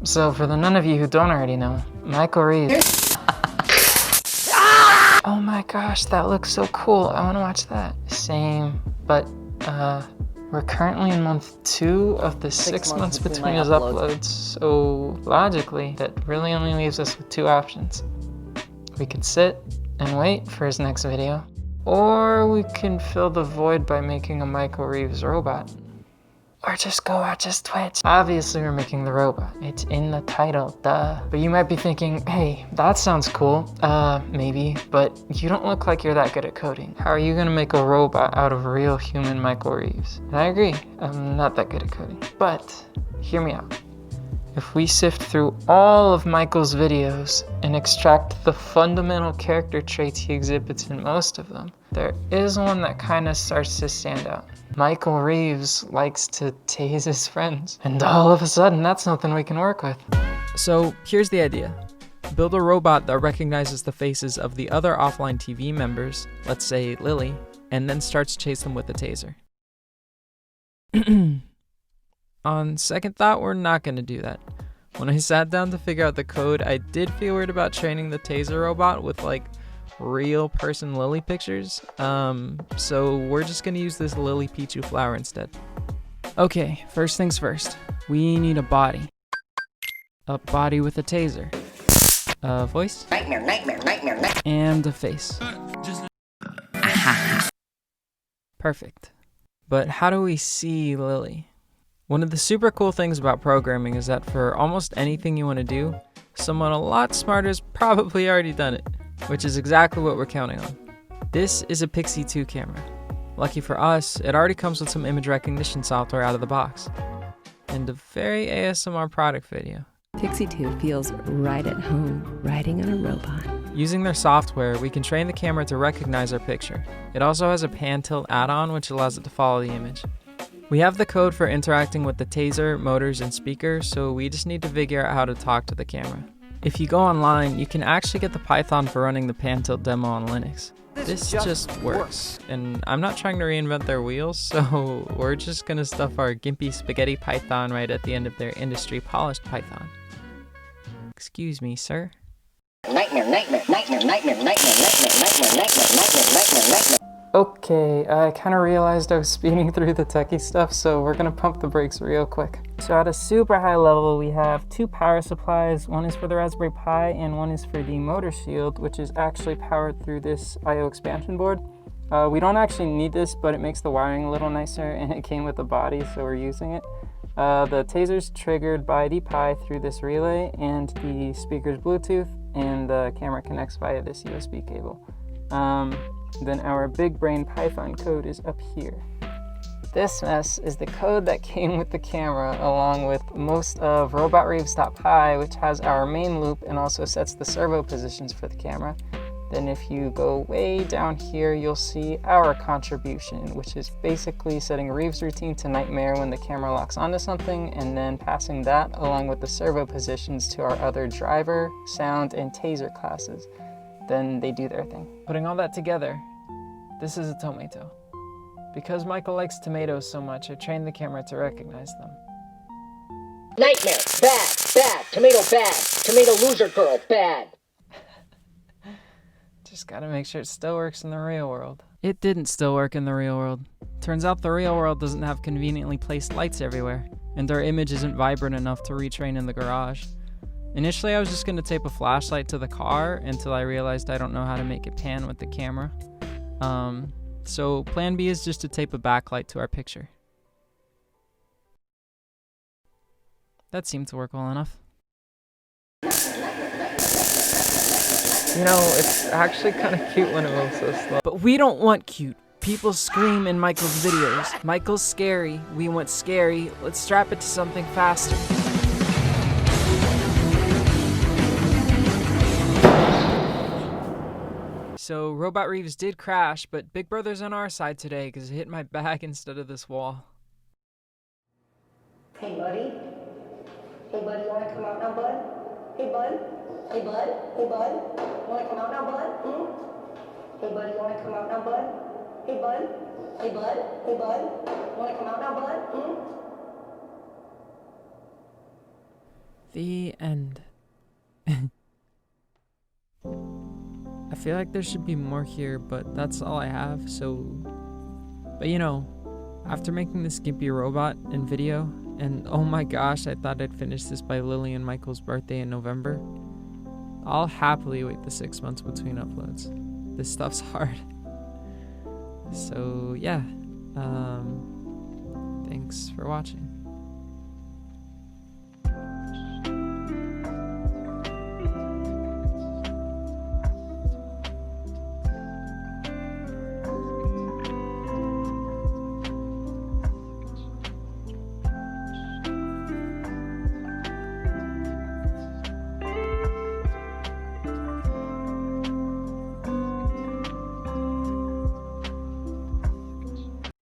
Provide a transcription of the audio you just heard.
So for the none of you who don't already know, Michael Reeves. Oh my gosh, that looks so cool. I wanna watch that. Same, but we're currently in month 2 of the 6 months between his uploads. So logically, that really only leaves us with 2 options. We could sit and wait for his next video, or we can fill the void by making a Michael Reeves robot. Or just go watch his Twitch. Obviously we're making the robot. It's in the title, duh. But you might be thinking, hey, that sounds cool. Maybe, but you don't look like you're that good at coding. How are you gonna make a robot out of real human Michael Reeves? And I agree, I'm not that good at coding. But, hear me out. If we sift through all of Michael's videos and extract the fundamental character traits he exhibits in most of them, there is one that kind of starts to stand out. Michael Reeves likes to tase his friends, and all of a sudden that's something we can work with. So here's the idea. Build a robot that recognizes the faces of the other offline TV members, let's say Lily, and then starts to chase them with a taser. On second thought, we're not going to do that. When I sat down to figure out the code, I did feel weird about training the taser robot with like real person Lily pictures. So we're just going to use this Lily Pichu flower instead. Okay, first things first. We need a body. A body with a taser. A voice. Nightmare. And a face. Perfect. But how do we see Lily? One of the super cool things about programming is that for almost anything you want to do, someone a lot smarter has probably already done it, which is exactly what we're counting on. This is a Pixie 2 camera. Lucky for us, it already comes with some image recognition software out of the box, and a very ASMR product video. Pixie 2 feels right at home, riding on a robot. Using their software, we can train the camera to recognize our picture. It also has a pan tilt add-on which allows it to follow the image. We have the code for interacting with the taser, motors, and speaker, so we just need to figure out how to talk to the camera. If you go online, you can actually get the Python for running the pan tilt demo on Linux. This just works, and I'm not trying to reinvent their wheels, so we're just gonna stuff our gimpy spaghetti Python right at the end of their industry polished Python. Excuse me, sir. Nightmare. Okay, I kind of realized I was speeding through the techie stuff, so we're gonna pump the brakes real quick. So at a super high level, we have 2 power supplies. One is for the Raspberry Pi, and one is for the motor shield, which is actually powered through this I/O expansion board. We don't actually need this, but it makes the wiring a little nicer, and it came with the body, so we're using it. The taser's triggered by the Pi through this relay, and the speaker's Bluetooth, and the camera connects via this USB cable. Then our big brain Python code is up here. This mess is the code that came with the camera, along with most of robotreeves.py, which has our main loop and also sets the servo positions for the camera. Then if you go way down here, you'll see our contribution, which is basically setting Reeves routine to nightmare when the camera locks onto something, and then passing that along with the servo positions to our other driver, sound, and taser classes. Then they do their thing. Putting all that together, this is a tomato. Because Michael likes tomatoes so much, I trained the camera to recognize them. Nightmare. Bad. Tomato loser girl. Bad. Just gotta make sure it still works in the real world. It didn't still work in the real world. Turns out the real world doesn't have conveniently placed lights everywhere, and our image isn't vibrant enough to retrain in the garage. Initially, I was just gonna tape a flashlight to the car until I realized I don't know how to make it pan with the camera. So plan B is just to tape a backlight to our picture. That seemed to work well enough. You know, it's actually kind of cute when it moves so slow. But we don't want cute. People scream in Michael's videos. Michael's scary. We want scary. Let's strap it to something faster. So Robot Reeves did crash, but Big Brother's on our side today because it hit my back instead of this wall. Hey, buddy. Hey, buddy, you wanna come out now, bud? Hey, bud. Hey, bud. Hey, bud. You wanna come out now, bud? Hey, buddy, you wanna come out now, bud? Hey, bud. Hey, bud. Hey, bud. You wanna come out now, bud? The end. I feel like there should be more here, but that's all I have, so... But you know, after making this gimpy robot in video, and oh my gosh, I thought I'd finish this by Lily and Michael's birthday in November, I'll happily wait the 6 months between uploads. This stuff's hard. So yeah, thanks for watching.